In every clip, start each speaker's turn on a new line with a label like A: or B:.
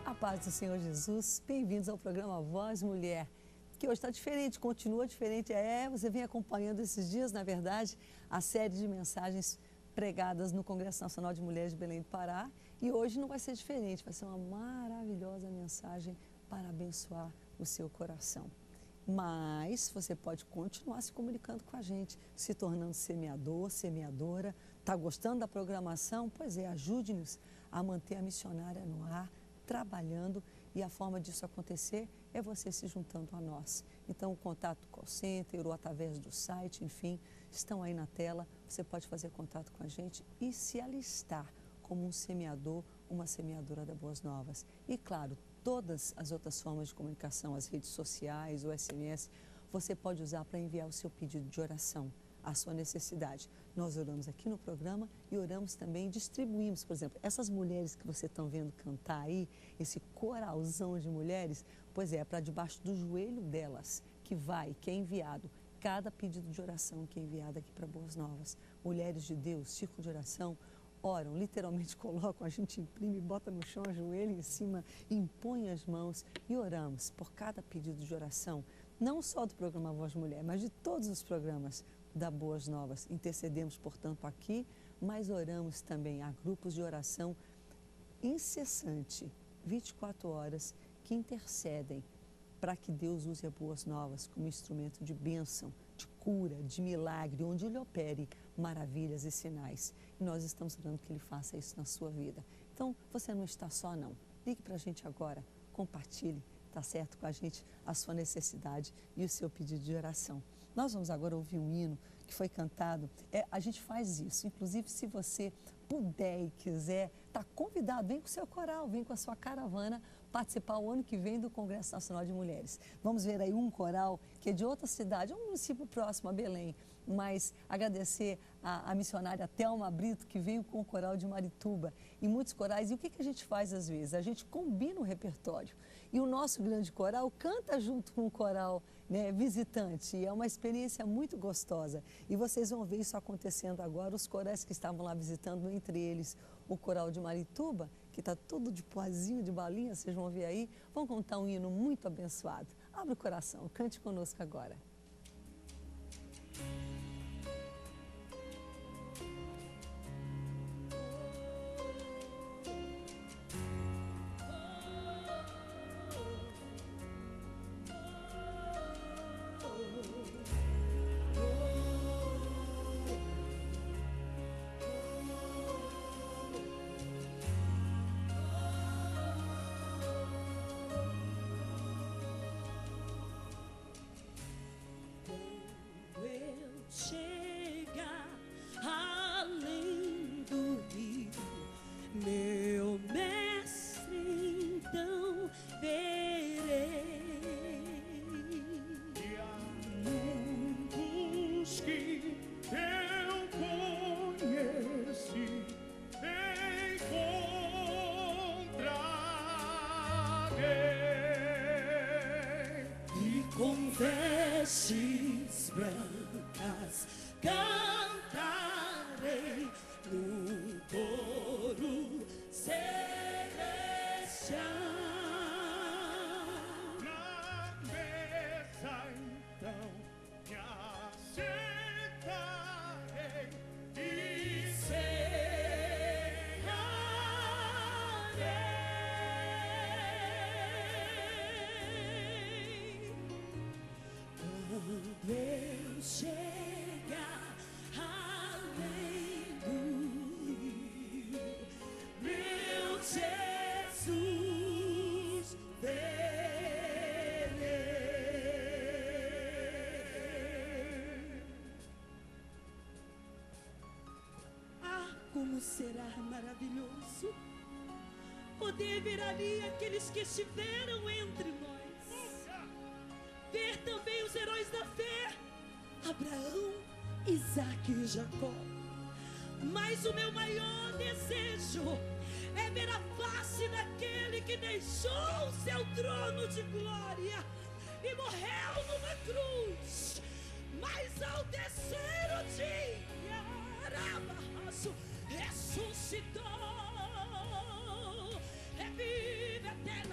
A: A paz do Senhor Jesus, bem-vindos ao programa Voz Mulher, que hoje está diferente, continua diferente. Você vem acompanhando esses dias, na verdade, a série de mensagens pregadas no Congresso Nacional de Mulheres de Belém do Pará, e hoje não vai ser diferente, vai ser uma maravilhosa mensagem para abençoar o seu coração. Mas você pode continuar se comunicando com a gente, se tornando semeador, semeadora. Está gostando da programação? Pois é, ajude-nos a manter a missionária no ar, trabalhando, e a forma disso acontecer é você se juntando a nós. Então, o contato call center ou através do site, enfim, estão aí na tela. Você pode fazer contato com a gente e se alistar como um semeador, uma semeadora da Boas Novas. E, claro, todas as outras formas de comunicação, as redes sociais, o SMS, você pode usar para enviar o seu pedido de oração, a sua necessidade. Nós oramos aqui no programa e oramos também, distribuímos, por exemplo, essas mulheres que vocês estão vendo cantar aí, esse coralzão de mulheres, pois é para debaixo do joelho delas que é enviado cada pedido de oração que é enviado aqui para Boas Novas. Mulheres de Deus, círculo de oração, oram, literalmente colocam, a gente imprime, bota no chão, ajoelha em cima, impõe as mãos e oramos por cada pedido de oração, não só do programa Voz Mulher, mas de todos os programas da Boas Novas. Intercedemos, portanto, aqui, mas oramos também. Há grupos de oração incessante, 24 horas, que intercedem para que Deus use a Boas Novas como instrumento de bênção, de cura, de milagre, onde Ele opere maravilhas e sinais. E nós estamos orando que Ele faça isso na sua vida. Então, você não está só, não. Ligue para a gente agora, compartilhe, tá certo, com a gente a sua necessidade e o seu pedido de oração. Nós vamos agora ouvir um hino que foi cantado. A gente faz isso, inclusive se você puder e quiser, está convidado, vem com o seu coral, vem com a sua caravana participar o ano que vem do Congresso Nacional de Mulheres. Vamos ver aí um coral que é de outra cidade, um município próximo a Belém, mas agradecer a missionária Thelma Brito, que veio com o coral de Marituba, e muitos corais. E o que a gente faz às vezes? A gente combina o repertório, e o nosso grande coral canta junto com o coral, né, visitante, e é uma experiência muito gostosa. E vocês vão ver isso acontecendo agora, os corais que estavam lá visitando, entre eles o coral de Marituba, que está tudo de poezinho, de balinha, vocês vão ver aí, vão contar um hino muito abençoado. Abre o coração, cante conosco agora.
B: Vestes brancas cantarei no coro celestial. Na mesa então me assentarei e Deus chega além do rio, meu Jesus verei. Ah, como será maravilhoso poder ver ali aqueles que estiveram entre nós. Ver também os heróis da fé, Abraão, Isaque e Jacó. Mas o meu maior desejo é ver a face daquele que deixou o seu trono de glória e morreu numa cruz. Mas ao terceiro dia, ressuscitou, revive eterno.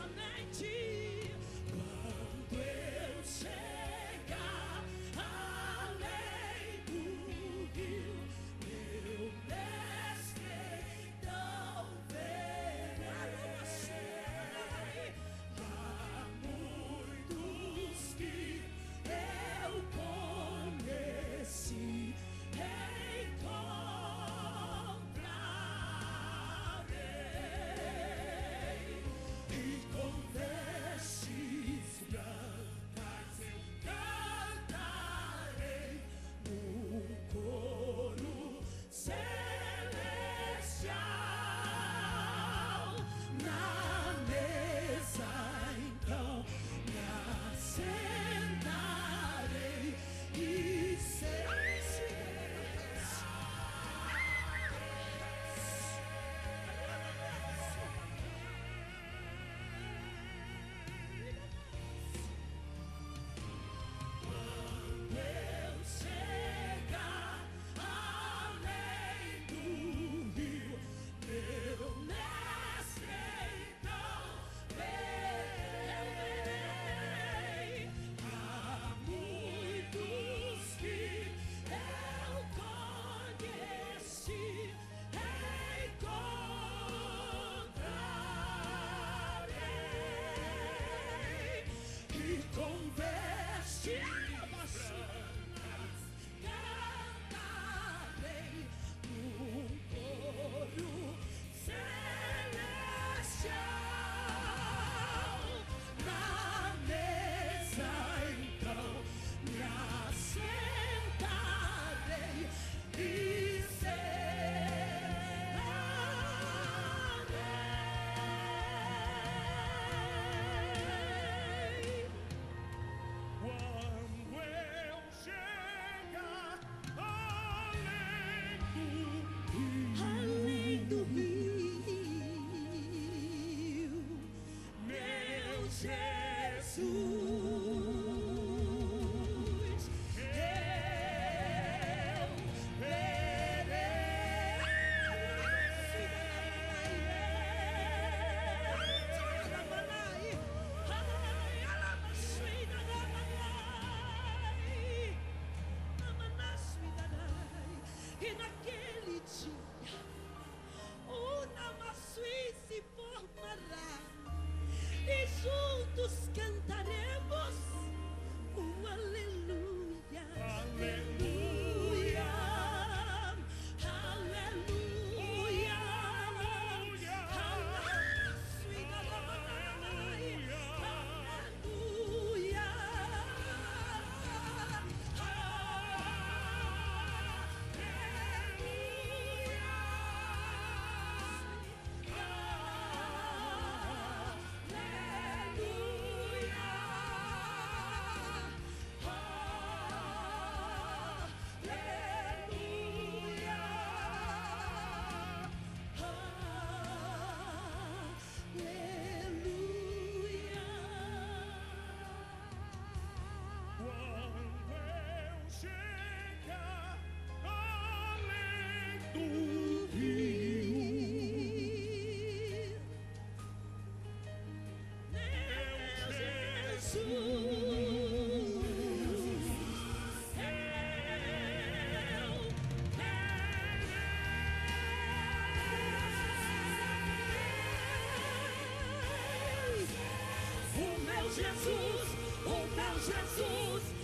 B: Jesus, o meu Jesus.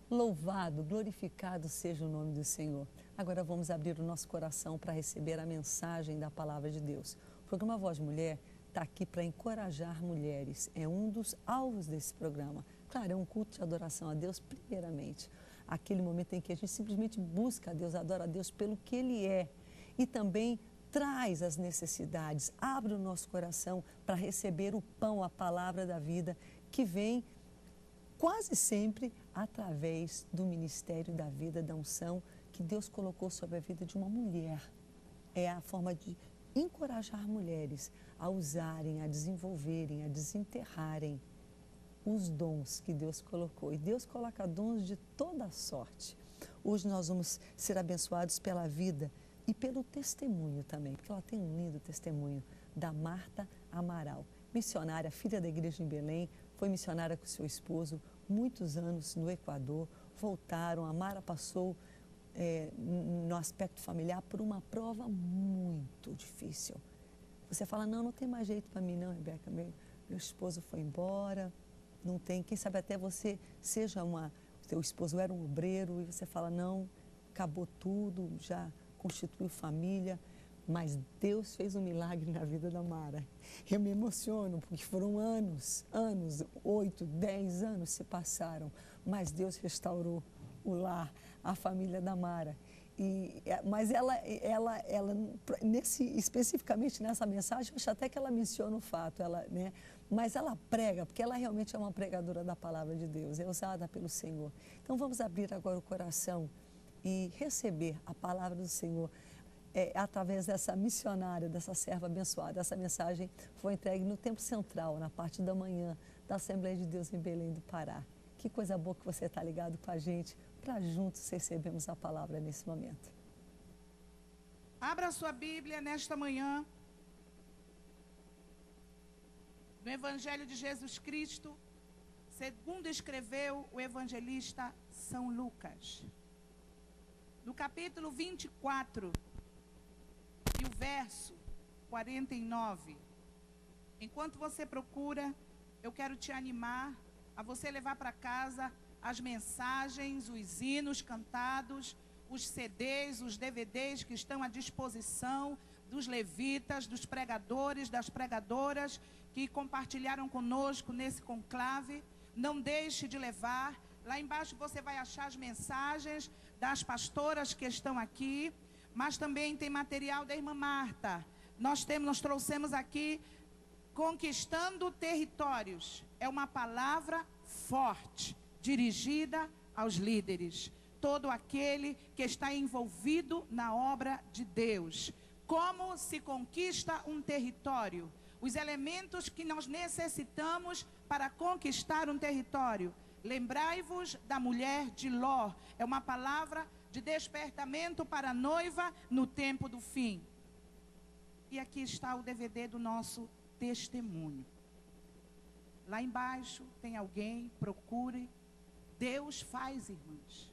A: Louvado, glorificado seja o nome do Senhor. Agora vamos abrir o nosso coração para receber a mensagem da Palavra de Deus. O programa Voz Mulher está aqui para encorajar mulheres. É um dos alvos desse programa. Claro, é um culto de adoração a Deus, primeiramente. Aquele momento em que a gente simplesmente busca a Deus, adora a Deus pelo que Ele é. E também traz as necessidades, abre o nosso coração para receber o pão, a palavra da vida, que vem quase sempre através do ministério da vida, da unção que Deus colocou sobre a vida de uma mulher. É a forma de encorajar mulheres a usarem, a desenvolverem, a desenterrarem os dons que Deus colocou. E Deus coloca dons de toda sorte. Hoje nós vamos ser abençoados pela vida e pelo testemunho também, porque ela tem um lindo testemunho da Marta Amaral, missionária, filha da igreja em Belém, foi missionária com seu esposo, muitos anos no Equador, voltaram, a Mara passou no aspecto familiar por uma prova muito difícil. Você fala, não tem mais jeito para mim não, Rebeca, meu esposo foi embora, não tem, quem sabe até você seja seu esposo era um obreiro e você fala, não, acabou tudo, já constituiu família. Mas Deus fez um milagre na vida da Mara. Eu me emociono, porque foram anos, 8, 10 anos se passaram, mas Deus restaurou o lar, a família da Mara. Mas ela especificamente nessa mensagem, eu acho até que ela menciona o fato, mas ela prega, porque ela realmente é uma pregadora da palavra de Deus, é usada pelo Senhor. Então vamos abrir agora o coração e receber a palavra do Senhor. Através dessa missionária, dessa serva abençoada. Essa mensagem foi entregue no Templo Central, na parte da manhã, da Assembleia de Deus em Belém do Pará. Que coisa boa que você está ligado com a gente, para juntos recebermos a palavra nesse momento.
C: Abra sua Bíblia nesta manhã, no Evangelho de Jesus Cristo, segundo escreveu o evangelista São Lucas. No capítulo 24, e o verso 49. Enquanto você procura, eu quero te animar a você levar para casa as mensagens, os hinos cantados, os CDs, os DVDs que estão à disposição dos levitas, dos pregadores, das pregadoras que compartilharam conosco nesse conclave. Não deixe de levar. Lá embaixo você vai achar as mensagens das pastoras que estão aqui. Mas também tem material da irmã Marta. Nós trouxemos aqui Conquistando Territórios. É uma palavra forte, dirigida aos líderes. Todo aquele que está envolvido na obra de Deus. Como se conquista um território? Os elementos que nós necessitamos para conquistar um território. Lembrai-vos da mulher de Ló. É uma palavra de despertamento para a noiva no tempo do fim. E aqui está o DVD do nosso testemunho. Lá embaixo tem alguém, procure. Deus faz, irmãs.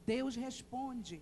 C: Deus responde.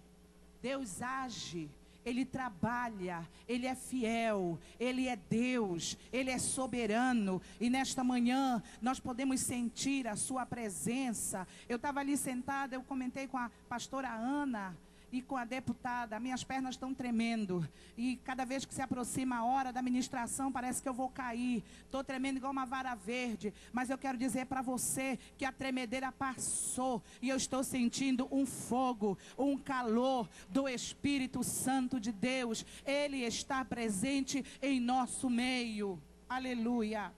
C: Deus age. Ele trabalha, Ele é fiel, Ele é Deus, Ele é soberano. E nesta manhã nós podemos sentir a sua presença. Eu estava ali sentada, eu comentei com a pastora Ana e com a deputada, minhas pernas estão tremendo. E cada vez que se aproxima a hora da ministração, parece que eu vou cair. Estou tremendo igual uma vara verde. Mas eu quero dizer para você que a tremedeira passou. E eu estou sentindo um fogo, um calor do Espírito Santo de Deus. Ele está presente em nosso meio. Aleluia.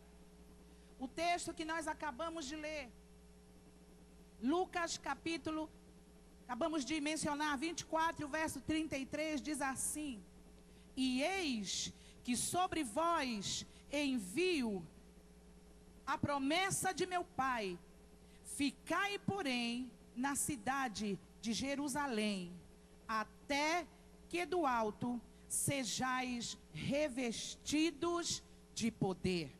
C: O texto que nós acabamos de ler, Lucas capítulo, acabamos de mencionar, 24, verso 33, diz assim: E eis que sobre vós envio a promessa de meu Pai. Ficai, porém, na cidade de Jerusalém, até que do alto sejais revestidos de poder.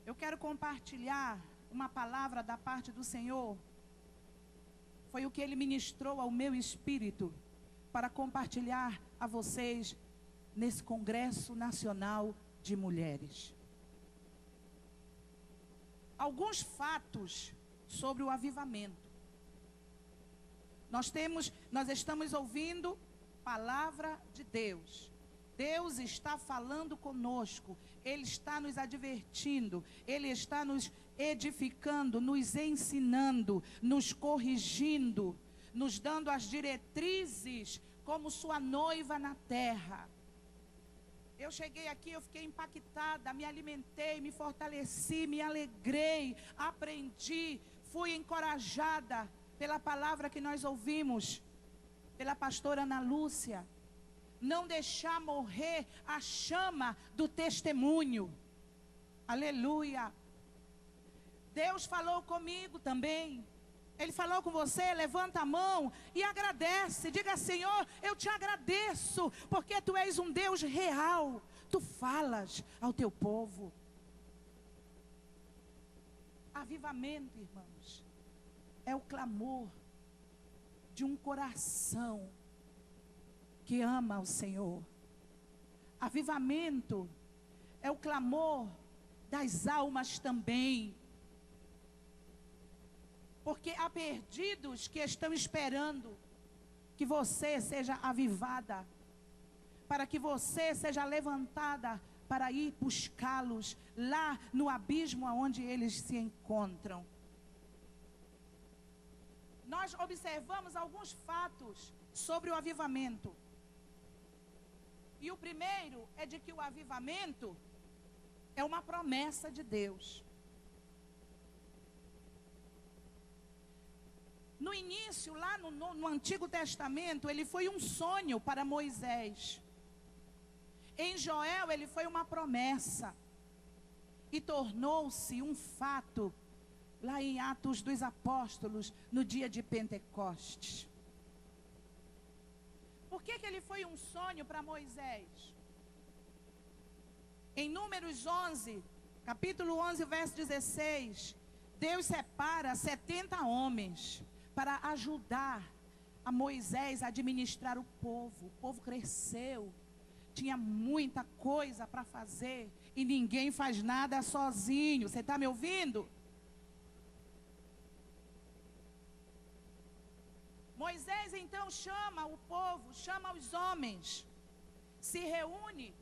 C: Eu quero compartilhar uma palavra da parte do Senhor. Foi o que Ele ministrou ao meu espírito para compartilhar a vocês nesse Congresso Nacional de Mulheres. Alguns fatos sobre o avivamento. Nós estamos ouvindo palavra de Deus. Deus está falando conosco, Ele está nos advertindo, Ele está nos edificando, nos ensinando, nos corrigindo, nos dando as diretrizes como sua noiva na terra. Eu cheguei aqui, eu fiquei impactada, me alimentei, me fortaleci, me alegrei, aprendi, fui encorajada pela palavra que nós ouvimos, pela pastora Ana Lúcia. Não deixar morrer a chama do testemunho. Aleluia. Deus falou comigo também. Ele falou com você, levanta a mão e agradece. Diga, Senhor, eu te agradeço, porque Tu és um Deus real. Tu falas ao Teu povo. Avivamento, irmãos, é o clamor de um coração que ama o Senhor. Avivamento é o clamor das almas também. Porque há perdidos que estão esperando que você seja avivada, para que você seja levantada para ir buscá-los lá no abismo onde eles se encontram. Nós observamos alguns fatos sobre o avivamento. E o primeiro é de que o avivamento é uma promessa de Deus. No início, lá no Antigo Testamento, ele foi um sonho para Moisés. Em Joel, ele foi uma promessa. E tornou-se um fato lá em Atos dos Apóstolos, no dia de Pentecostes. Por que ele foi um sonho para Moisés? Em Números 11, capítulo 11, verso 16, Deus separa 70 homens para ajudar a Moisés a administrar o povo. O povo cresceu, tinha muita coisa para fazer e ninguém faz nada sozinho. Você está me ouvindo? Moisés então chama o povo, chama os homens, se reúne.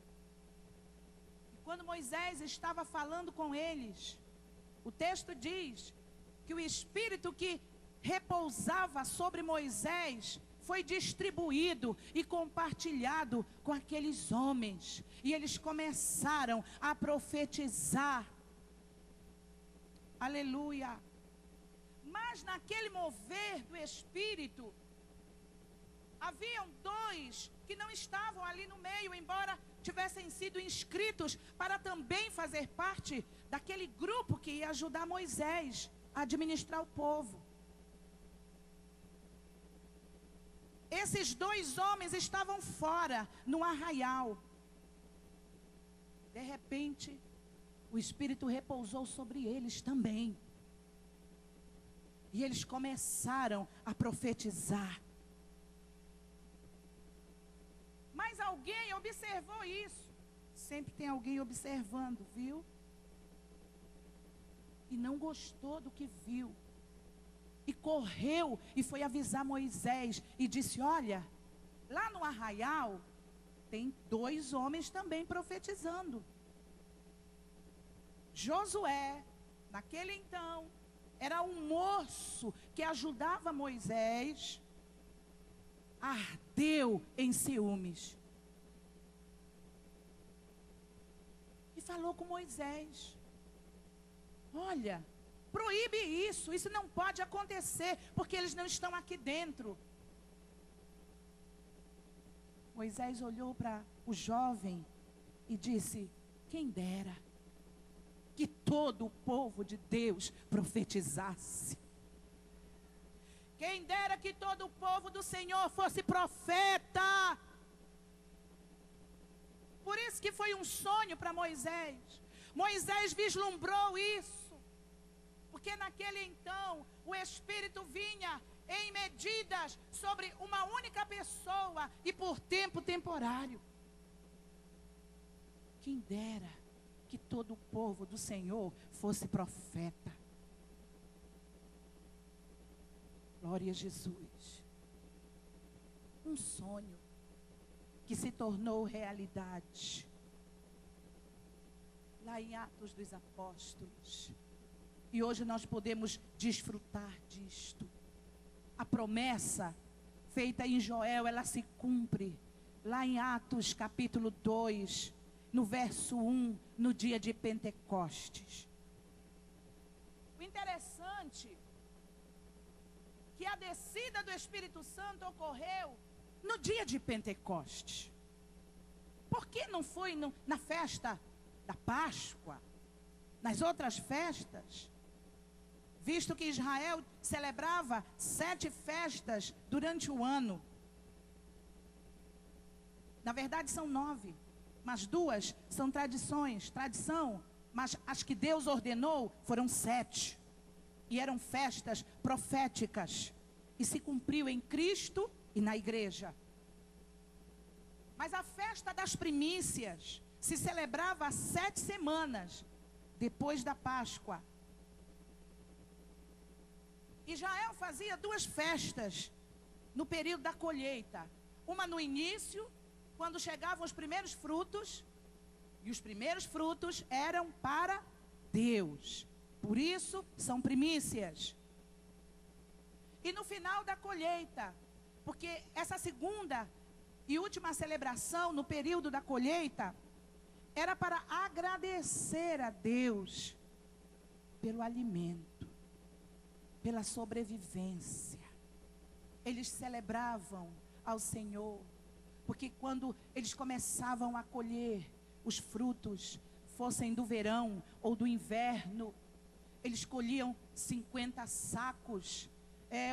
C: E quando Moisés estava falando com eles, o texto diz que o Espírito que repousava sobre Moisés foi distribuído e compartilhado com aqueles homens. E eles começaram a profetizar. Aleluia. Mas naquele mover do Espírito, haviam dois que não estavam ali no meio, embora tivessem sido inscritos para também fazer parte daquele grupo que ia ajudar Moisés a administrar o povo. Esses dois homens estavam fora, no arraial. De repente, o Espírito repousou sobre eles também. E eles começaram a profetizar. Mas alguém observou isso. Sempre tem alguém observando, viu? E não gostou do que viu. E correu e foi avisar Moisés. E disse, olha, lá no arraial tem dois homens também profetizando. Josué, naquele então, era um moço que ajudava Moisés, ardeu em ciúmes. E falou com Moisés, olha, proíbe isso, isso não pode acontecer, porque eles não estão aqui dentro. Moisés olhou para o jovem e disse, quem dera, que todo o povo de Deus profetizasse. Quem dera que todo o povo do Senhor fosse profeta. Por isso que foi um sonho para Moisés. Moisés vislumbrou isso. Porque naquele então, o Espírito vinha em medidas sobre uma única pessoa e por tempo temporário. Quem dera que todo o povo do Senhor fosse profeta. Glória a Jesus. Um sonho que se tornou realidade. Lá em Atos dos Apóstolos. E hoje nós podemos desfrutar disto. A promessa feita em Joel, ela se cumpre. Lá em Atos capítulo 2, no verso 1, no dia de Pentecostes. O interessante que a descida do Espírito Santo ocorreu no dia de Pentecostes. Por que não foi na festa da Páscoa? Nas outras festas? Visto que Israel celebrava 7 festas durante o ano. Na verdade são 9, mas 2 são tradição, mas as que Deus ordenou foram 7. E eram festas proféticas. E se cumpriu em Cristo e na igreja. Mas a festa das primícias se celebrava há 7 semanas depois da Páscoa. Israel fazia 2 festas no período da colheita. Uma no início, quando chegavam os primeiros frutos. E os primeiros frutos eram para Deus. Por isso, são primícias. E no final da colheita, porque essa segunda e última celebração no período da colheita, era para agradecer a Deus pelo alimento, pela sobrevivência. Eles celebravam ao Senhor, porque quando eles começavam a colher os frutos, fossem do verão ou do inverno, eles colhiam 50 sacos,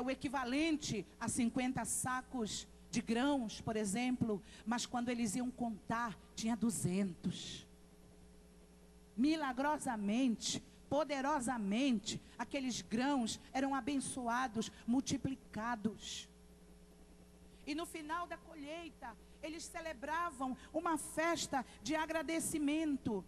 C: o equivalente a 50 sacos de grãos, por exemplo, mas quando eles iam contar, tinha 200. Milagrosamente, poderosamente, aqueles grãos eram abençoados, multiplicados. E no final da colheita, eles celebravam uma festa de agradecimento.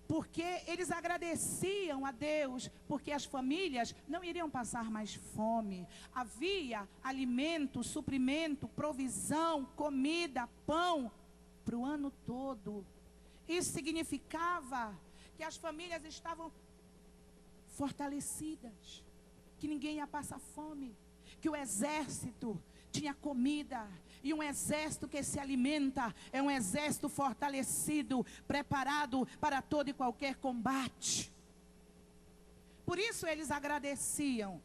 C: Porque eles agradeciam a Deus, porque as famílias não iriam passar mais fome. Havia alimento, suprimento, provisão, comida, pão para o ano todo. Isso significava que as famílias estavam fortalecidas, que ninguém ia passar fome, que o exército tinha comida. E um exército que se alimenta é um exército fortalecido, preparado para todo e qualquer combate. Por isso eles agradeciam.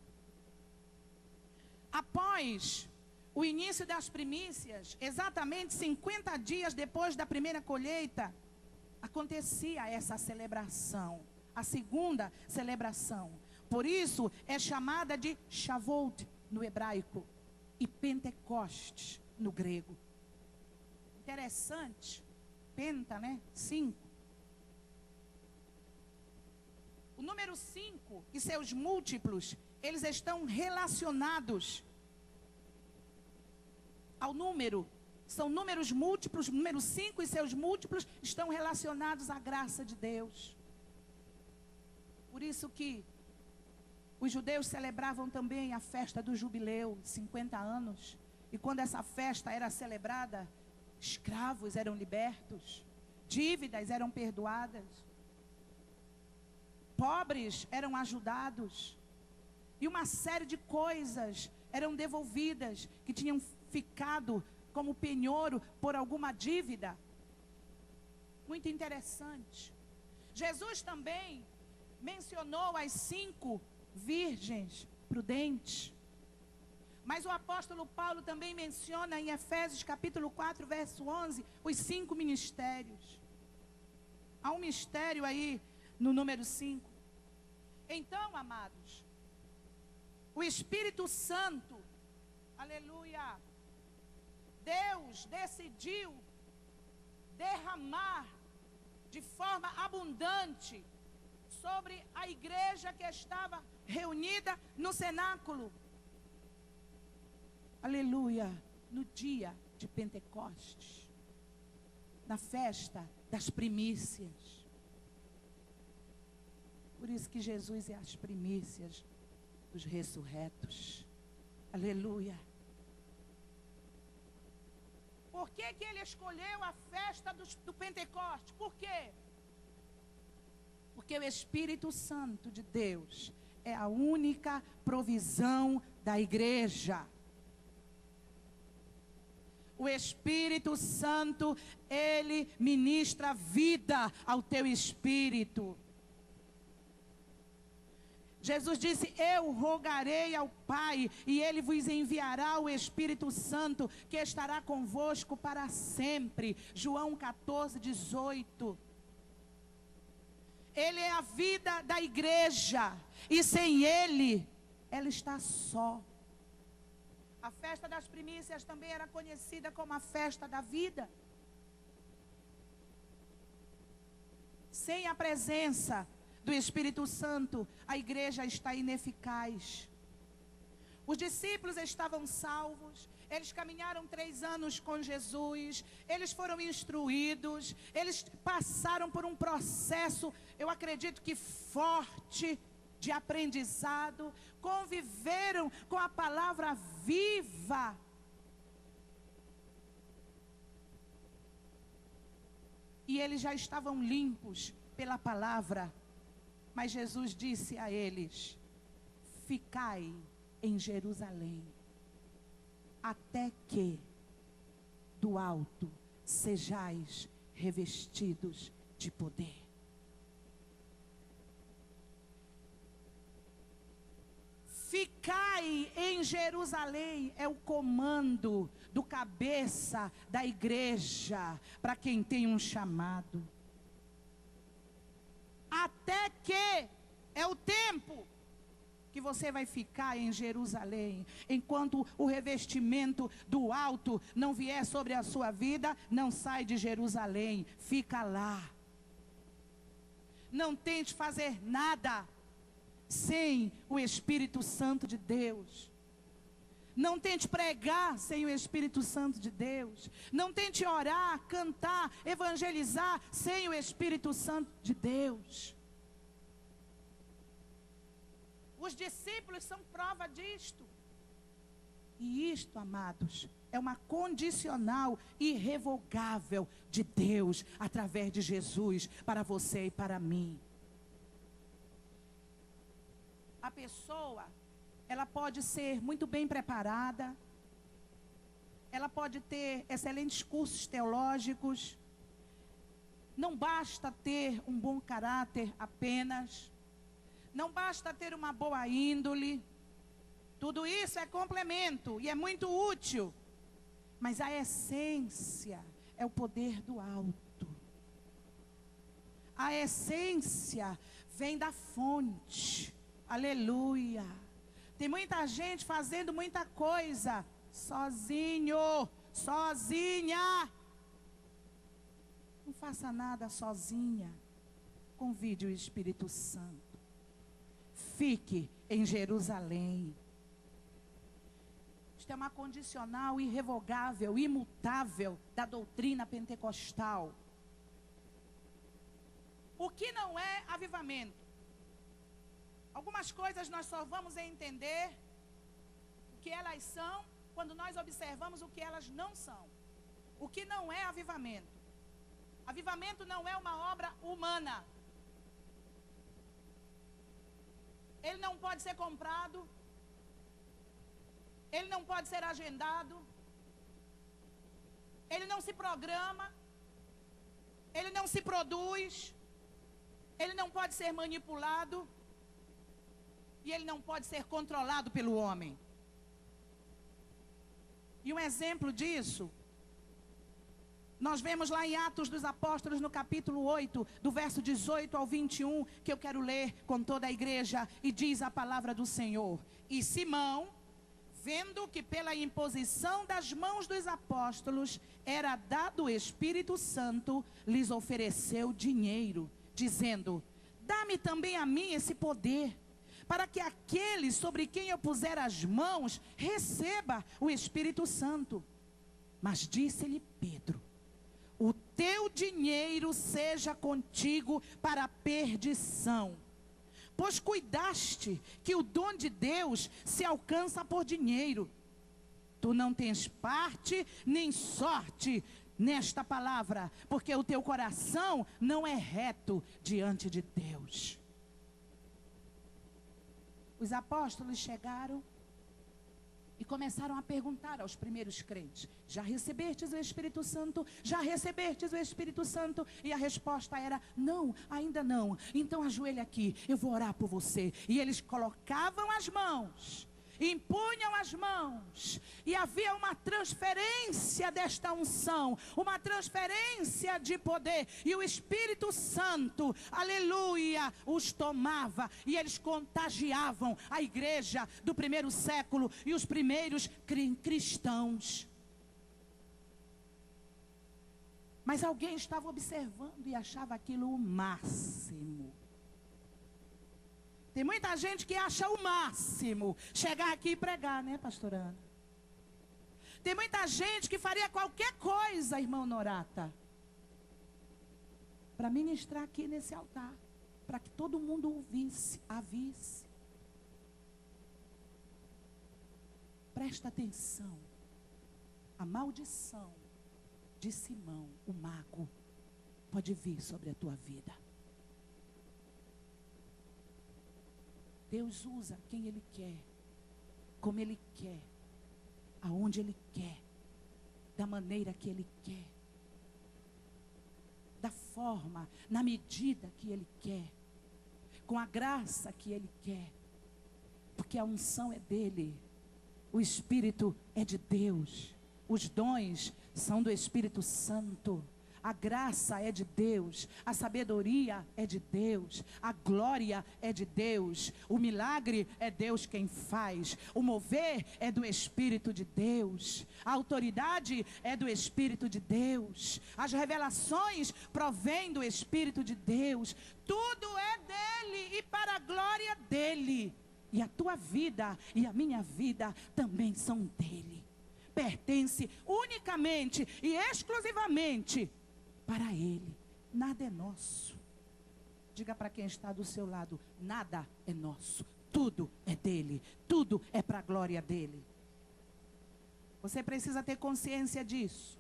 C: Após o início das primícias, exatamente 50 dias depois da primeira colheita, acontecia essa celebração, a segunda celebração. Por isso é chamada de Shavuot no hebraico e Pentecostes no grego. Interessante. Penta, né? 5. O número 5 e seus múltiplos, eles estão relacionados ao número. São números múltiplos. O número 5 e seus múltiplos estão relacionados à graça de Deus. Por isso que os judeus celebravam também a festa do jubileu, 50 anos. E quando essa festa era celebrada, escravos eram libertos, dívidas eram perdoadas, pobres eram ajudados, e uma série de coisas eram devolvidas, que tinham ficado como penhoro por alguma dívida. Muito interessante. Jesus também mencionou as 5 virgens prudentes. Mas o apóstolo Paulo também menciona em Efésios capítulo 4, verso 11, os 5 ministérios. Há um mistério aí no número 5. Então, amados, o Espírito Santo, aleluia, Deus decidiu derramar de forma abundante sobre a igreja que estava reunida no cenáculo. Aleluia, no dia de Pentecostes, na festa das primícias. Por isso que Jesus é as primícias dos ressurretos. Aleluia. Por que ele escolheu a festa do Pentecostes? Por quê? Porque o Espírito Santo de Deus é a única provisão da igreja. O Espírito Santo, ele ministra vida ao teu espírito. Jesus disse: eu rogarei ao Pai, e Ele vos enviará o Espírito Santo, que estará convosco para sempre. João 14, 18. Ele é a vida da igreja, e sem Ele, ela está só. A festa das primícias também era conhecida como a festa da vida. Sem a presença do Espírito Santo, a igreja está ineficaz. Os discípulos estavam salvos, eles caminharam 3 anos com Jesus, eles foram instruídos, eles passaram por um processo, eu acredito que forte, de aprendizado, conviveram com a palavra viva. E eles já estavam limpos pela palavra. Mas Jesus disse a eles: ficai em Jerusalém, até que do alto sejais revestidos de poder. Ficai em Jerusalém é o comando do cabeça da igreja, para quem tem um chamado. Até que é o tempo que você vai ficar em Jerusalém, enquanto o revestimento do alto não vier sobre a sua vida. Não sai de Jerusalém, fica lá. Não tente fazer nada sem o Espírito Santo de Deus. Não tente pregar sem o Espírito Santo de Deus. Não tente orar, cantar, evangelizar sem o Espírito Santo de Deus. Os discípulos são prova disto. E isto, amados, é uma condicional irrevogável de Deus, através de Jesus, para você e para mim. A pessoa, ela pode ser muito bem preparada, ela pode ter excelentes cursos teológicos, não basta ter um bom caráter apenas, não basta ter uma boa índole, tudo isso é complemento e é muito útil, mas a essência é o poder do alto. A essência vem da fonte, aleluia. Tem muita gente fazendo muita coisa sozinho, sozinha. Não faça nada sozinha. Convide o Espírito Santo. Fique em Jerusalém. Isto é uma condicional irrevogável, imutável da doutrina pentecostal. O que não é avivamento? Algumas coisas nós só vamos entender o que elas são quando nós observamos o que elas não são. O que não é avivamento? Avivamento não é uma obra humana. Ele não pode ser comprado. Ele não pode ser agendado. Ele não se programa. Ele não se produz. Ele não pode ser manipulado. E ele não pode ser controlado pelo homem. E um exemplo disso Nós vemos lá em Atos dos Apóstolos, no capítulo 8, do verso 18 ao 21, que eu quero ler com toda a igreja, e diz a palavra do Senhor. E Simão, vendo que pela imposição das mãos dos apóstolos era dado o Espírito Santo, lhes ofereceu dinheiro, dizendo: dá-me também a mim esse poder, para que aquele sobre quem eu puser as mãos receba o Espírito Santo. Mas disse-lhe Pedro: o teu dinheiro seja contigo para a perdição, pois cuidaste que o dom de Deus se alcança por dinheiro. Tu não tens parte nem sorte nesta palavra, porque o teu coração não é reto diante de Deus. Os apóstolos chegaram e começaram a perguntar aos primeiros crentes: já recebestes o Espírito Santo? Já recebestes o Espírito Santo? E a resposta era: não, ainda não. Então ajoelha aqui, eu vou orar por você. E eles colocavam as mãos, impunham as mãos, e havia uma transferência desta unção, uma transferência de poder, e o Espírito Santo, aleluia, os tomava, e eles contagiavam a igreja do primeiro século e os primeiros cristãos. Mas alguém estava observando e achava aquilo o máximo. Tem muita gente que acha o máximo chegar aqui e pregar, né, pastora Ana? Tem muita gente que faria qualquer coisa, irmão Norata, para ministrar aqui nesse altar, para que todo mundo ouvisse, a visse. Presta atenção. A maldição de Simão, o mago, pode vir sobre a tua vida. Deus usa quem Ele quer, como Ele quer, aonde Ele quer, da maneira que Ele quer, da forma, na medida que Ele quer, com a graça que Ele quer, porque a unção é dEle, o Espírito é de Deus, os dons são do Espírito Santo. A graça é de Deus, a sabedoria é de Deus, a glória é de Deus, o milagre é Deus quem faz, o mover é do Espírito de Deus, a autoridade é do Espírito de Deus, as revelações provêm do Espírito de Deus, tudo é dele e para a glória dele, e a tua vida e a minha vida também são dele, pertence unicamente e exclusivamente para Ele. Nada é nosso. Diga para quem está do seu lado: nada é nosso, tudo é dele, tudo é para a glória dele. Você precisa ter consciência disso.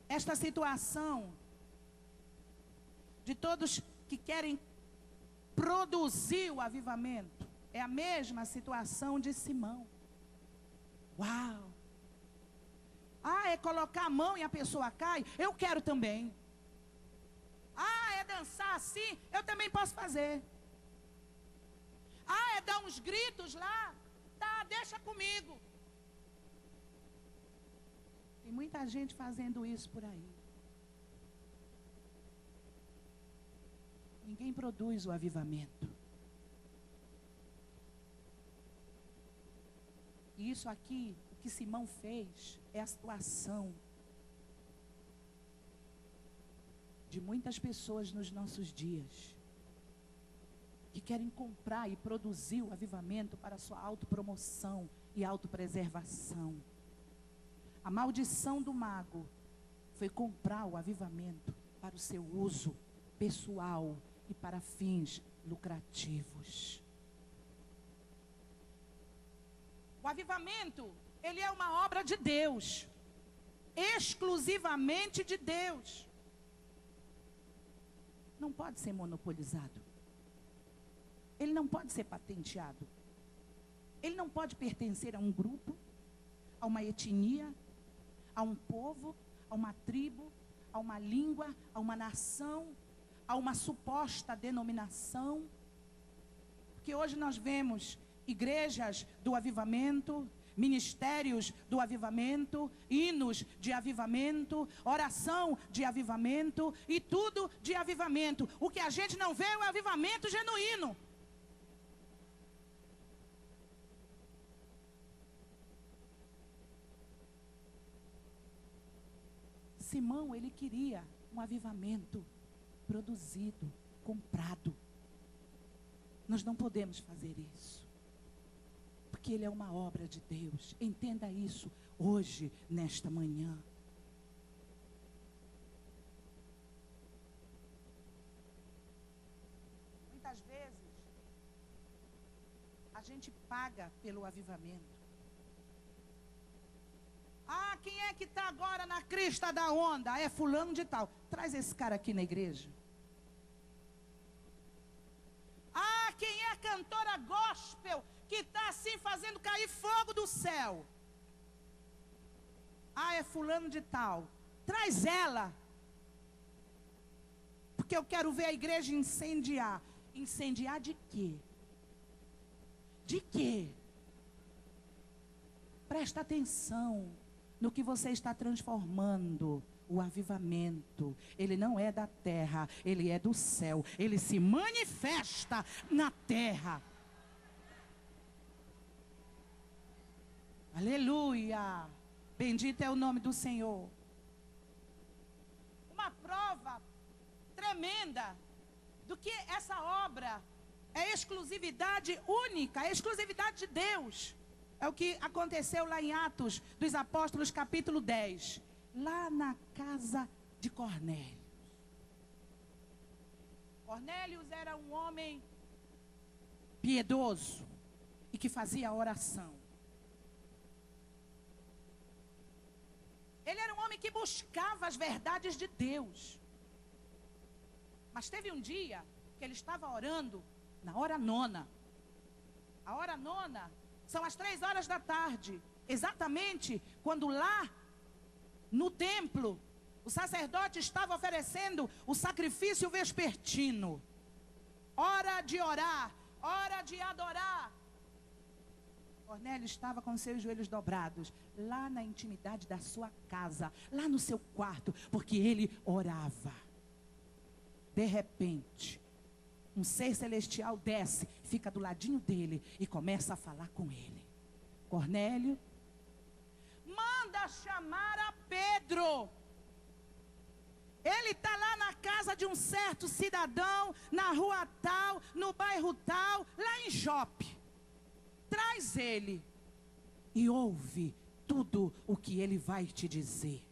C: Esta situação de todos que querem produzir o avivamento é a mesma situação de Simão. Uau! Ah, é colocar a mão e a pessoa cai? Eu quero também. Ah, é dançar assim? Eu também posso fazer. Ah, é dar uns gritos lá? Tá, deixa comigo. Tem muita gente fazendo isso por aí. Ninguém produz o avivamento. E isso aqui, o que Simão fez, é a situação de muitas pessoas nos nossos dias, que querem comprar e produzir o avivamento para a sua autopromoção e autopreservação. A maldição do mago foi comprar o avivamento para o seu uso pessoal e para fins lucrativos. O avivamento, ele é uma obra de Deus, exclusivamente de Deus. Não pode ser monopolizado. Ele não pode ser patenteado. Ele não pode pertencer a um grupo, a uma etnia, a um povo, a uma tribo, a uma língua, a uma nação, a uma suposta denominação. Porque hoje nós vemos igrejas do avivamento, ministérios do avivamento, hinos de avivamento, oração de avivamento e tudo de avivamento. O que a gente não vê é o avivamento genuíno. Simão, ele queria um avivamento produzido, comprado. Nós não podemos fazer isso, porque ele é uma obra de Deus. Entenda isso hoje, nesta manhã. Muitas vezes, a gente paga pelo avivamento. Ah, quem é que está agora na crista da onda? É fulano de tal. Traz esse cara aqui na igreja. Ah, quem é a cantora gospel que está assim fazendo cair fogo do céu? Ah, é fulano de tal. Traz ela. Porque eu quero ver a igreja incendiar. Incendiar de quê? De quê? Presta atenção no que você está transformando. O avivamento, ele não é da terra, ele é do céu. Ele se manifesta na terra. Aleluia! Bendito é o nome do Senhor. Uma prova tremenda do que essa obra é exclusividade única, é exclusividade de Deus. É o que aconteceu lá em Atos dos Apóstolos, capítulo 10. Lá na casa de Cornélio. Cornélio era um homem piedoso e que fazia oração. Ele era um homem que buscava as verdades de Deus. Mas teve um dia que ele estava orando na hora nona. A hora nona são as 3 horas da tarde. Exatamente quando lá no templo o sacerdote estava oferecendo o sacrifício vespertino. Hora de orar, hora de adorar. Cornélio estava com seus joelhos dobrados, lá na intimidade da sua casa, lá no seu quarto, porque ele orava. De repente, um ser celestial desce, fica do ladinho dele e começa a falar com ele. Cornélio, manda chamar a Pedro. Ele está lá na casa de um certo cidadão, na rua tal, no bairro tal, lá em Jope. Traz ele e ouve tudo o que ele vai te dizer.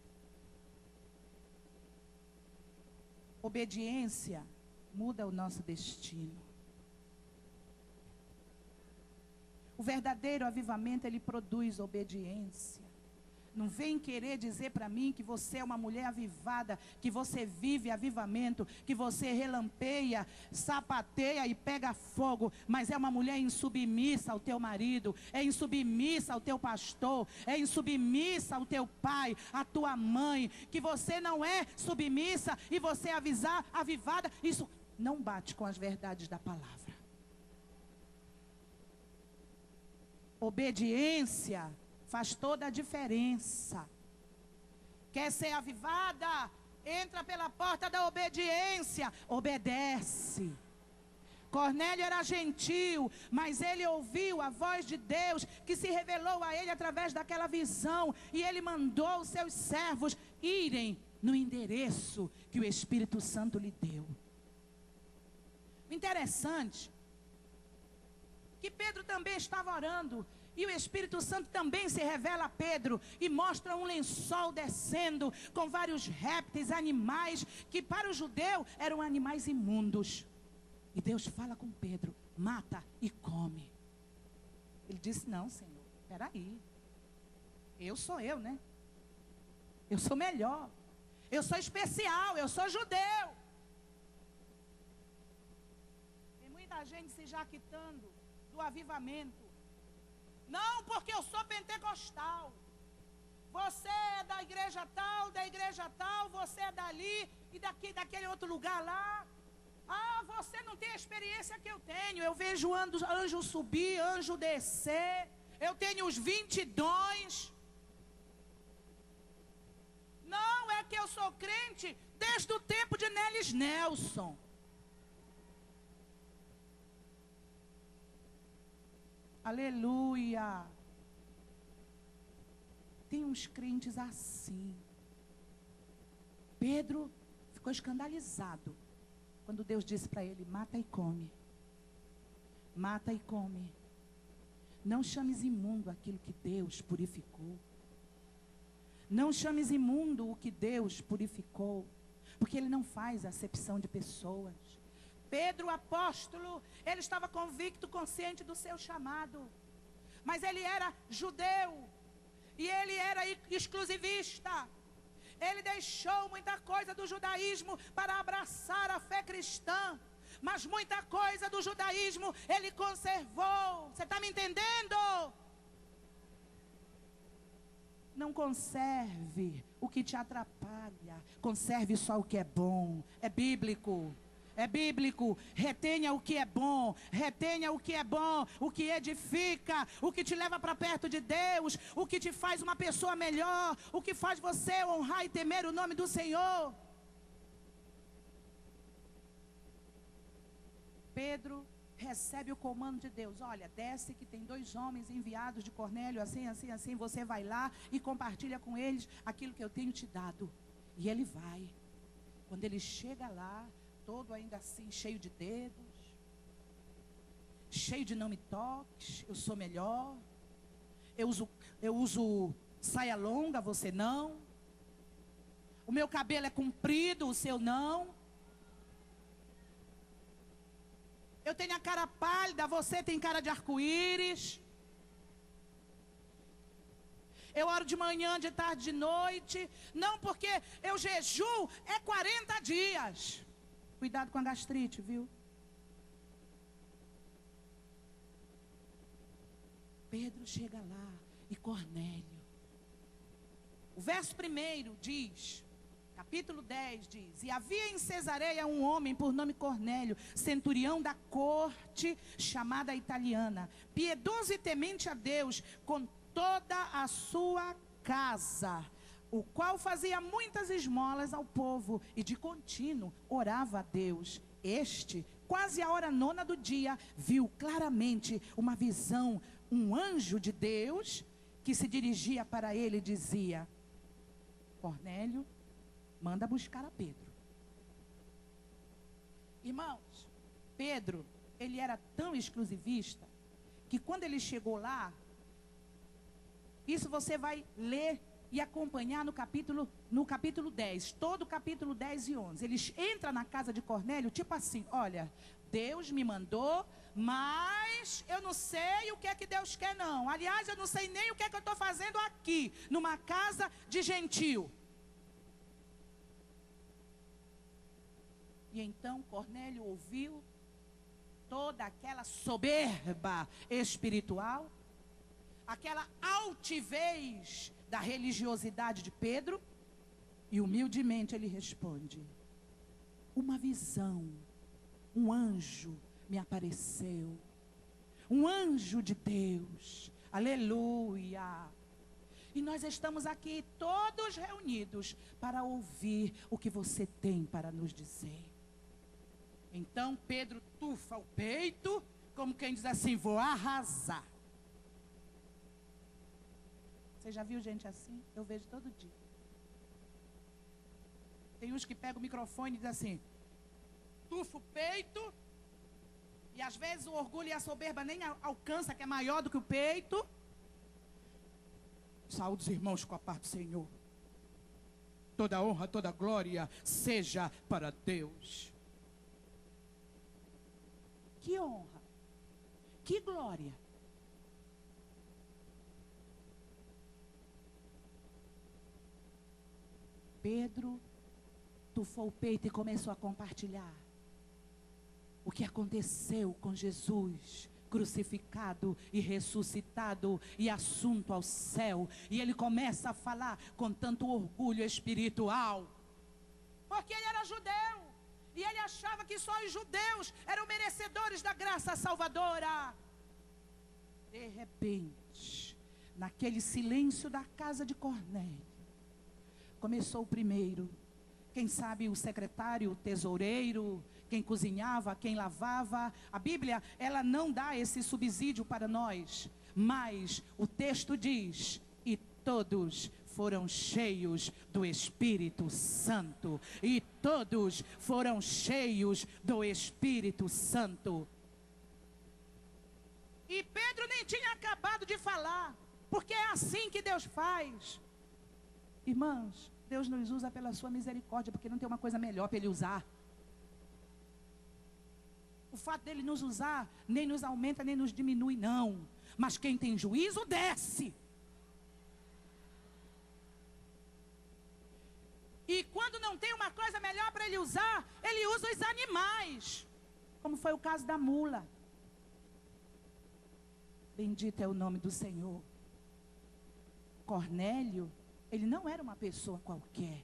C: Obediência muda o nosso destino. O verdadeiro avivamento, ele produz obediência. Não vem querer dizer para mim que você é uma mulher avivada, que você vive avivamento, que você relampeia, sapateia e pega fogo, mas é uma mulher insubmissa ao teu marido, é insubmissa ao teu pastor, é insubmissa ao teu pai, à tua mãe, que você não é submissa e você é avivada. Isso não bate com as verdades da palavra. Obediência faz toda a diferença. Quer ser avivada? Entra pela porta da obediência. Obedece. Cornélio era gentil, mas ele ouviu a voz de Deus, que se revelou a ele através daquela visão. E ele mandou os seus servos irem no endereço que o Espírito Santo lhe deu. O interessante que Pedro também estava orando. E o Espírito Santo também se revela a Pedro e mostra um lençol descendo com vários répteis, animais, que para o judeu eram animais imundos. E Deus fala com Pedro, mata e come. Ele disse, não, Senhor, peraí. Eu sou eu, né? Eu sou melhor. Eu sou especial, eu sou judeu. Tem muita gente se jaquitando do avivamento. Não, porque eu sou pentecostal. Você é da igreja tal, você é dali e daquele outro lugar lá. Ah, você não tem a experiência que eu tenho. Eu vejo anjo subir, anjo descer. eu tenho os 20 dons. Não, é que eu sou crente desde o tempo de Nelis Nelson. Aleluia. Tem uns crentes assim. Pedro ficou escandalizado quando Deus disse para ele: mata e come. Mata e come. Não chames imundo aquilo que Deus purificou. Não chames imundo o que Deus purificou, porque Ele não faz acepção de pessoas. Pedro, apóstolo, ele estava convicto, consciente do seu chamado, mas ele era judeu, e ele era exclusivista. Ele deixou muita coisa do judaísmo para abraçar a fé cristã, mas muita coisa do judaísmo ele conservou. Você está me entendendo? Não conserve o que te atrapalha, conserve só o que é bom. É bíblico, é bíblico. Retenha o que é bom, retenha o que é bom, o que edifica, o que te leva para perto de Deus, o que te faz uma pessoa melhor, o que faz você honrar e temer o nome do Senhor. Pedro recebe o comando de Deus: olha, desce que tem 2 homens enviados de Cornélio, assim, assim, assim, você vai lá e compartilha com eles aquilo que eu tenho te dado. E ele vai. Quando ele chega lá, todo ainda assim, cheio de dedos, cheio de não me toques, eu sou melhor, eu uso saia longa, você não, o meu cabelo é comprido, o seu não, eu tenho a cara pálida, você tem cara de arco-íris. Eu oro de manhã, de tarde, de noite. Não, porque eu jejuo é 40 dias. Cuidado com a gastrite, viu? Pedro chega lá e Cornélio. O verso 1 diz... Capítulo 10 diz: e havia em Cesareia um homem por nome Cornélio, centurião da corte chamada italiana, piedoso e temente a Deus com toda a sua casa, o qual fazia muitas esmolas ao povo e de contínuo orava a Deus. Este, quase a hora 9 do dia, viu claramente uma visão, um anjo de Deus que se dirigia para ele e dizia: Cornélio, manda buscar a Pedro. Irmãos, Pedro, ele era tão exclusivista, que quando ele chegou lá, isso você vai ler e acompanhar no capítulo 10, todo o capítulo 10 e 11. Ele entra na casa de Cornélio, tipo assim: olha, Deus me mandou, mas eu não sei o que é que Deus quer não. Aliás, eu não sei nem o que é que eu estou fazendo aqui, numa casa de gentil. E então Cornélio ouviu toda aquela soberba espiritual, aquela altivez da religiosidade de Pedro, e humildemente ele responde: uma visão, um anjo me apareceu, um anjo de Deus, aleluia. E nós estamos aqui todos reunidos para ouvir o que você tem para nos dizer. Então Pedro tufa o peito, como quem diz assim: vou arrasar. Você já viu gente assim? Eu vejo todo dia. Tem uns que pegam o microfone e dizem assim, tufa o peito, e às vezes o orgulho e a soberba nem alcança, que é maior do que o peito. Saúde os irmãos com a paz do Senhor. Toda honra, toda glória seja para Deus. Que honra, que glória. Pedro tufou o peito e começou a compartilhar o que aconteceu com Jesus, crucificado e ressuscitado e assunto ao céu. E ele começa a falar com tanto orgulho espiritual, porque ele era judeu. E ele achava que só os judeus eram merecedores da graça salvadora. De repente, naquele silêncio da casa de Cornélio, começou o primeiro. Quem sabe o secretário, o tesoureiro, quem cozinhava, quem lavava. A Bíblia, ela não dá esse subsídio para nós, mas o texto diz: e todos foram cheios do Espírito Santo. E todos foram cheios do Espírito Santo. E Pedro nem tinha acabado de falar, porque é assim que Deus faz. Irmãos, Deus nos usa pela sua misericórdia, porque não tem uma coisa melhor para Ele usar. O fato dele nos usar nem nos aumenta, nem nos diminui, não. Mas quem tem juízo, desce. E quando não tem uma coisa melhor para Ele usar, Ele usa os animais. Como foi o caso da mula. Bendito é o nome do Senhor. Cornélio, ele não era uma pessoa qualquer.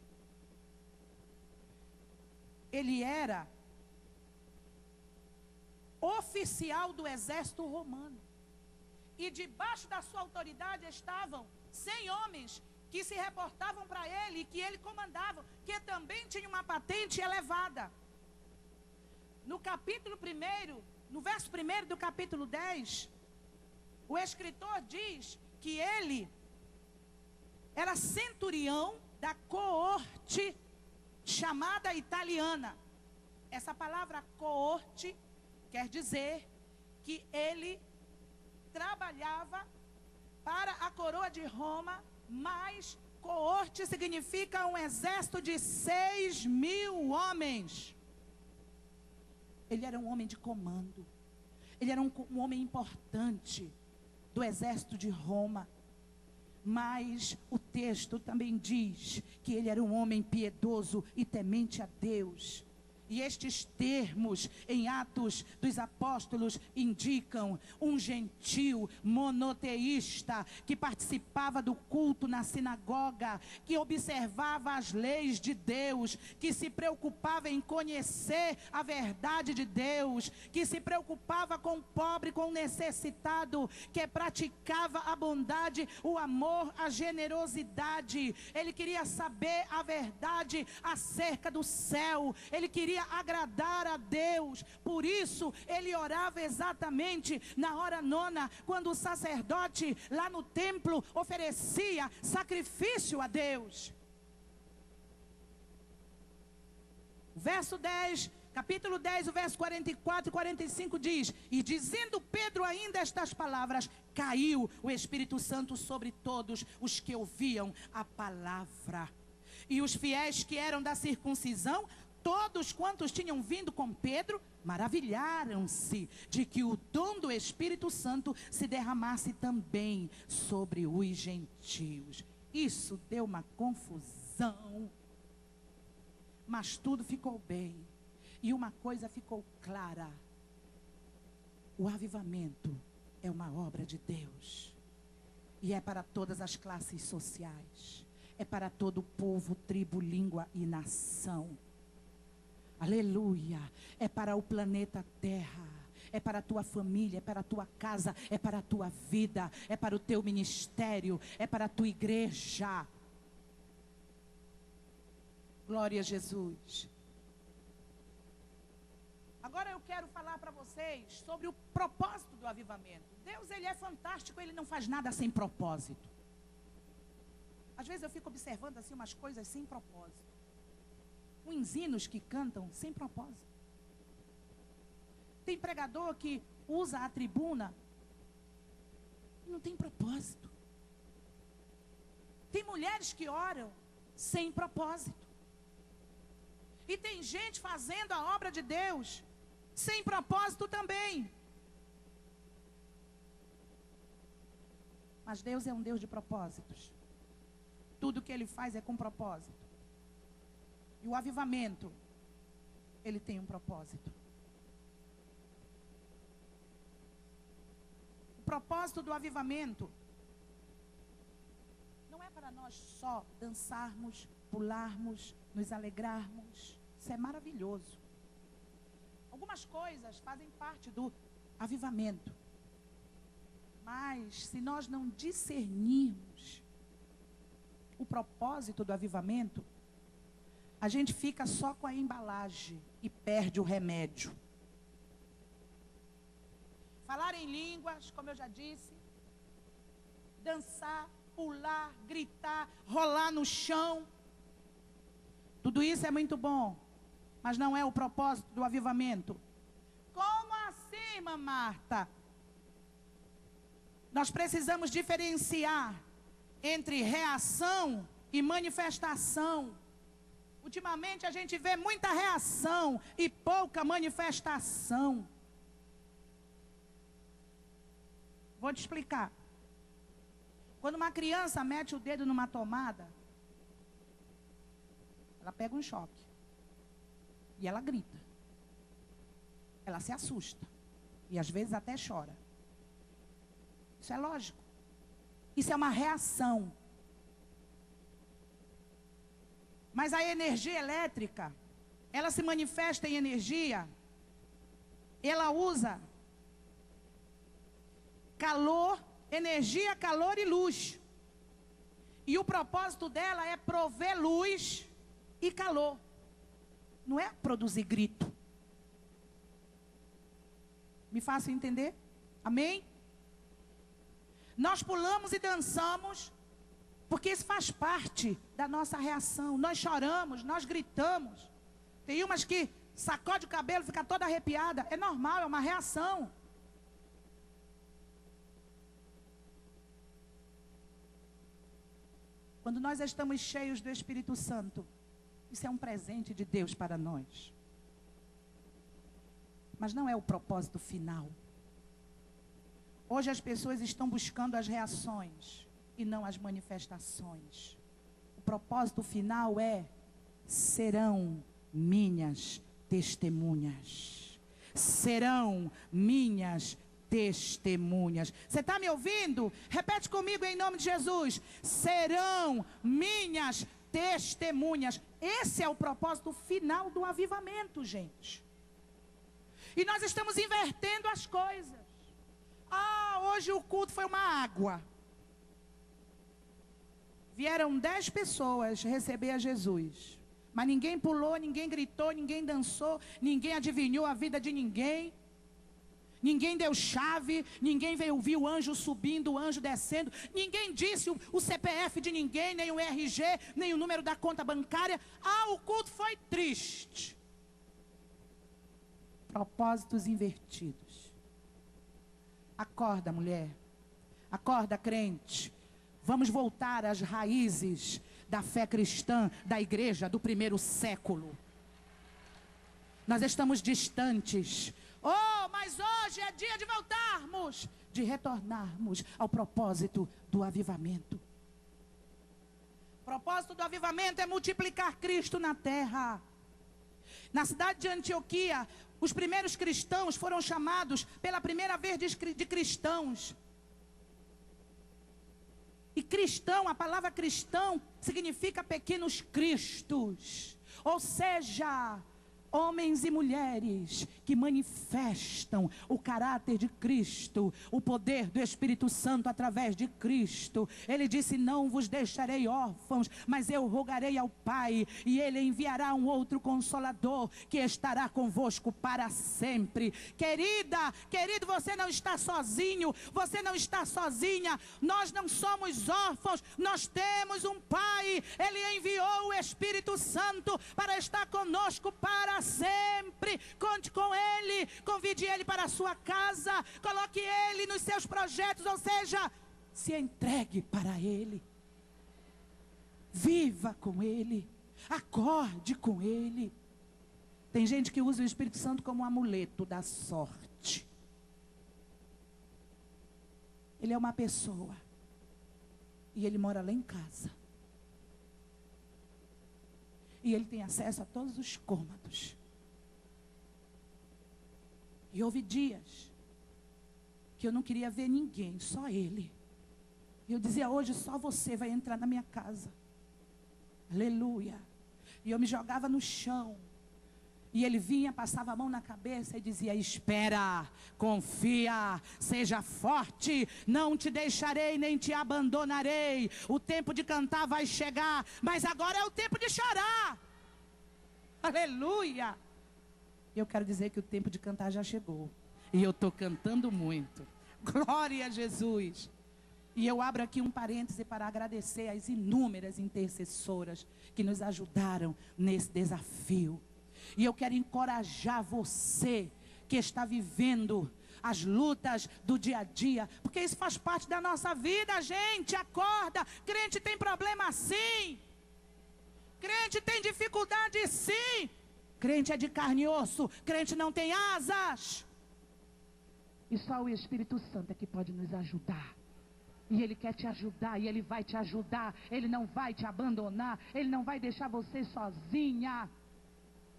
C: Ele era oficial do exército romano. E debaixo da sua autoridade estavam 100 homens que se reportavam para ele e que ele comandava, que também tinha uma patente elevada. No capítulo 1, no verso 1 do capítulo 10, o escritor diz que ele era centurião da coorte chamada italiana. Essa palavra coorte quer dizer que ele trabalhava para a coroa de Roma, mas coorte significa um exército de 6.000 homens. Ele era um homem de comando. Ele era um homem importante do exército de Roma. Mas o texto também diz que ele era um homem piedoso e temente a Deus. E estes termos em Atos dos Apóstolos indicam um gentil monoteísta que participava do culto na sinagoga, que observava as leis de Deus, que se preocupava em conhecer a verdade de Deus, que se preocupava com o pobre, com o necessitado, que praticava a bondade, o amor, a generosidade. Ele queria saber a verdade acerca do céu. Ele queria agradar a Deus. Por isso ele orava exatamente na hora 9, quando o sacerdote lá no templo oferecia sacrifício a Deus. Verso 10, capítulo 10, o verso 44 e 45 diz: e dizendo Pedro ainda estas palavras, caiu o Espírito Santo sobre todos os que ouviam a palavra. E os fiéis que eram da circuncisão, todos quantos tinham vindo com Pedro, maravilharam-se de que o dom do Espírito Santo se derramasse também sobre os gentios. Isso deu uma confusão, mas tudo ficou bem. E uma coisa ficou clara: o avivamento é uma obra de Deus. E é para todas as classes sociais. É para todo o povo, tribo, língua e nação. Aleluia. É para o planeta Terra. É para a tua família, é para a tua casa, é para a tua vida, é para o teu ministério, é para a tua igreja. Glória a Jesus. Agora eu quero falar para vocês sobre o propósito do avivamento. Deus, ele é fantástico, ele não faz nada sem propósito. Às vezes eu fico observando assim umas coisas sem propósito. Uns hinos que cantam sem propósito. Tem pregador que usa a tribuna e não tem propósito. Tem mulheres que oram sem propósito. E tem gente fazendo a obra de Deus sem propósito também. Mas Deus é um Deus de propósitos. Tudo que Ele faz é com propósito. E o avivamento, ele tem um propósito. O propósito do avivamento não é para nós só dançarmos, pularmos, nos alegrarmos. Isso é maravilhoso. Algumas coisas fazem parte do avivamento. Mas se nós não discernirmos o propósito do avivamento, a gente fica só com a embalagem e perde o remédio. Falar em línguas, como eu já disse, dançar, pular, gritar, rolar no chão. Tudo isso é muito bom, mas não é o propósito do avivamento. Como assim, irmã Marta? Nós precisamos diferenciar entre reação e manifestação. Ultimamente a gente vê muita reação e pouca manifestação. Vou te explicar. Quando uma criança mete o dedo numa tomada, ela pega um choque. E ela grita. Ela se assusta. E às vezes até chora. Isso é lógico. Isso é uma reação. Mas a energia elétrica, ela se manifesta em energia. Ela usa calor, energia, calor e luz. E o propósito dela é prover luz e calor. Não é produzir grito. Me faça entender? Amém? Nós pulamos e dançamos, porque isso faz parte da nossa reação. Nós choramos, nós gritamos. Tem umas que sacode o cabelo, fica toda arrepiada. É normal, é uma reação. Quando nós estamos cheios do Espírito Santo, isso é um presente de Deus para nós. Mas não é o propósito final. Hoje as pessoas estão buscando as reações e não as manifestações. O propósito final é: serão minhas testemunhas. Serão minhas testemunhas. Você está me ouvindo? Repete comigo em nome de Jesus. Serão minhas testemunhas. Esse é o propósito final do avivamento, gente. E nós estamos invertendo as coisas. Hoje o culto foi uma água. Vieram 10 pessoas receber a Jesus. Mas ninguém pulou, ninguém gritou, ninguém dançou, ninguém adivinhou a vida de ninguém. Ninguém deu chave, ninguém viu o anjo subindo, o anjo descendo. Ninguém disse o CPF de ninguém, nem o RG, nem o número da conta bancária. O culto foi triste. Propósitos invertidos. Acorda, mulher. Acorda, crente. Vamos voltar às raízes da fé cristã, da igreja do primeiro século. Nós estamos distantes. Mas hoje é dia de voltarmos, de retornarmos ao propósito do avivamento. O propósito do avivamento é multiplicar Cristo na terra. Na cidade de Antioquia, os primeiros cristãos foram chamados pela primeira vez de cristãos. E cristão, a palavra cristão significa pequenos cristos. Ou seja, homens e mulheres que manifestam o caráter de Cristo, o poder do Espírito Santo através de Cristo. Ele disse: não vos deixarei órfãos, mas eu rogarei ao Pai, e Ele enviará um outro Consolador, que estará convosco para sempre. Querida, querido, você não está sozinho, você não está sozinha. Nós não somos órfãos, nós temos um Pai. Ele enviou o Espírito Santo para estar conosco para sempre. Conte com Ele, convide Ele para a sua casa, coloque Ele nos seus projetos, ou seja, se entregue para Ele, viva com Ele, acorde com Ele. Tem gente que usa o Espírito Santo como um amuleto da sorte. Ele é uma pessoa e Ele mora lá em casa, e Ele tem acesso a todos os cômodos. E houve dias que eu não queria ver ninguém, só Ele. E eu dizia: hoje só você vai entrar na minha casa. Aleluia. E eu me jogava no chão. E ele vinha, passava a mão na cabeça e dizia: espera, confia, seja forte, não te deixarei nem te abandonarei. O tempo de cantar vai chegar, mas agora é o tempo de chorar. Aleluia! Eu quero dizer que o tempo de cantar já chegou. E eu estou cantando muito. Glória a Jesus. E eu abro aqui um parêntese para agradecer as inúmeras intercessoras que nos ajudaram nesse desafio. E eu quero encorajar você que está vivendo as lutas do dia a dia, porque isso faz parte da nossa vida, gente. Acorda, crente tem problema sim, crente tem dificuldade sim, crente é de carne e osso, crente não tem asas. E só o Espírito Santo é que pode nos ajudar. E Ele quer te ajudar, e Ele vai te ajudar. Ele não vai te abandonar, Ele não vai deixar você sozinha.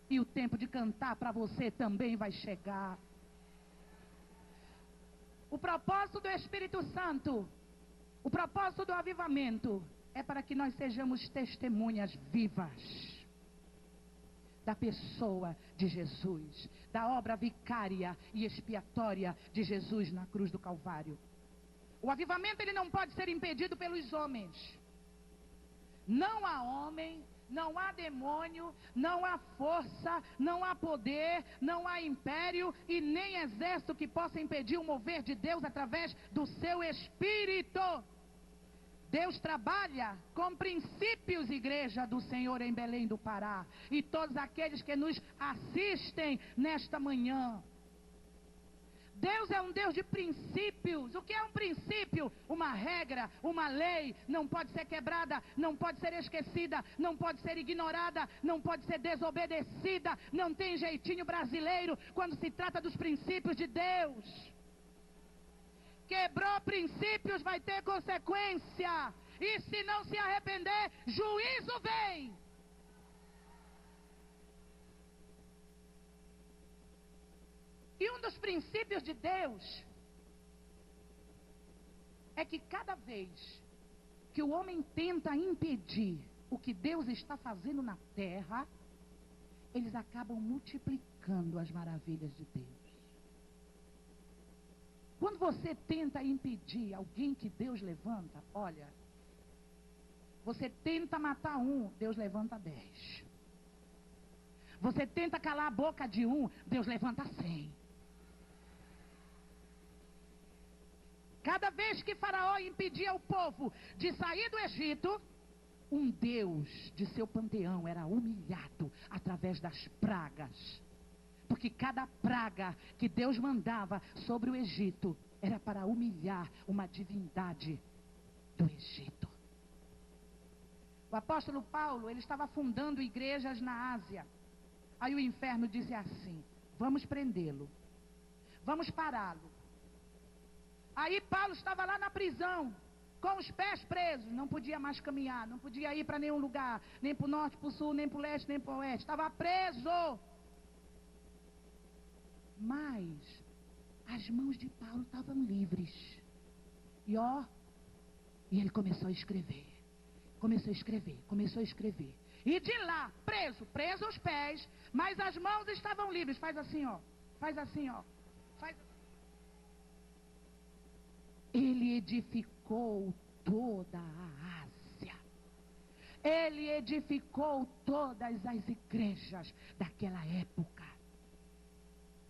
C: E o tempo de cantar para você também vai chegar. O propósito do Espírito Santo, o propósito do avivamento, é para que nós sejamos testemunhas vivas da pessoa de Jesus, da obra vicária e expiatória de Jesus na cruz do Calvário. O avivamento ele não pode ser impedido pelos homens. Não há homem, não há demônio, não há força, não há poder, não há império e nem exército que possa impedir o mover de Deus através do seu Espírito. Deus trabalha com princípios, igreja do Senhor em Belém do Pará, e todos aqueles que nos assistem nesta manhã. Deus é um Deus de princípios. O que é um princípio? Uma regra, uma lei, não pode ser quebrada, não pode ser esquecida, não pode ser ignorada, não pode ser desobedecida. Não tem jeitinho brasileiro quando se trata dos princípios de Deus. Quebrou princípios, vai ter consequência. E se não se arrepender, juízo vem. E um dos princípios de Deus é que cada vez que o homem tenta impedir o que Deus está fazendo na terra, eles acabam multiplicando as maravilhas de Deus. Quando você tenta impedir alguém que Deus levanta, olha, você tenta matar um, Deus levanta 10. Você tenta calar a boca de um, Deus levanta 100. Cada vez que Faraó impedia o povo de sair do Egito, um Deus de seu panteão era humilhado através das pragas. Porque cada praga que Deus mandava sobre o Egito era para humilhar uma divindade do Egito. O apóstolo Paulo, ele estava fundando igrejas na Ásia. Aí o inferno dizia assim: vamos prendê-lo, vamos pará-lo. Aí Paulo estava lá na prisão, com os pés presos, não podia mais caminhar, não podia ir para nenhum lugar, nem para o norte, para o sul, nem para o leste, nem para o oeste, estava preso. Mas as mãos de Paulo estavam livres. E ele começou a escrever, começou a escrever. E de lá, preso aos pés, mas as mãos estavam livres. Faz assim, faz assim, faz assim. Ele edificou toda a Ásia. Ele edificou todas as igrejas daquela época.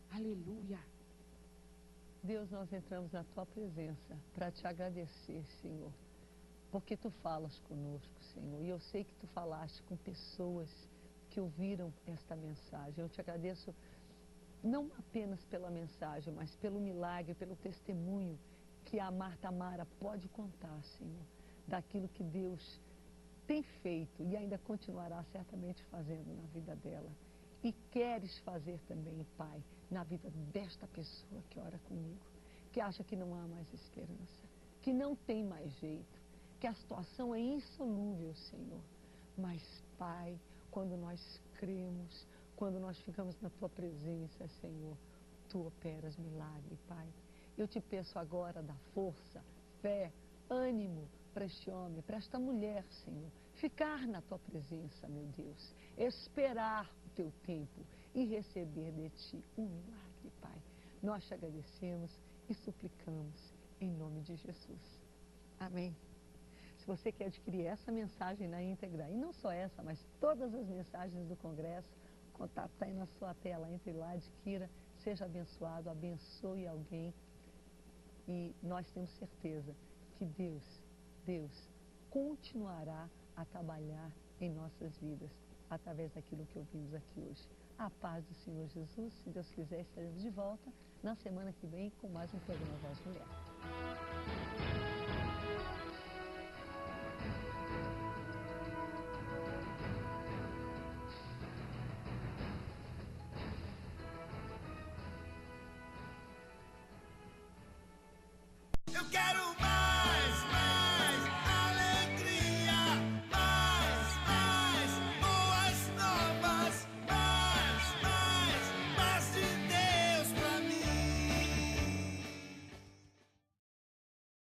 C: Aleluia.
A: Deus, nós entramos na Tua presença para Te agradecer, Senhor, porque Tu falas conosco, Senhor. E eu sei que Tu falaste com pessoas que ouviram esta mensagem. Eu Te agradeço não apenas pela mensagem, mas pelo milagre, pelo testemunho que a Marta Mara pode contar, Senhor, daquilo que Deus tem feito e ainda continuará certamente fazendo na vida dela. E queres fazer também, Pai, na vida desta pessoa que ora comigo, que acha que não há mais esperança, que não tem mais jeito, que a situação é insolúvel, Senhor. Mas, Pai, quando nós cremos, quando nós ficamos na Tua presença, Senhor, Tu operas milagre, Pai. Eu te peço agora, dá força, fé, ânimo para este homem, para esta mulher, Senhor. Ficar na Tua presença, meu Deus. Esperar o Teu tempo. e receber de Ti um milagre, Pai. Nós te agradecemos e suplicamos em nome de Jesus. Amém. Se você quer adquirir essa mensagem na íntegra, e não só essa, mas todas as mensagens do Congresso, o contato está aí na sua tela, entre lá, adquira, seja abençoado, abençoe alguém. E nós temos certeza que Deus continuará a trabalhar em nossas vidas, através daquilo que ouvimos aqui hoje. A paz do Senhor Jesus, se Deus quiser, estaremos de volta na semana que vem com mais um programa Voz Mulher.
D: Eu quero mais.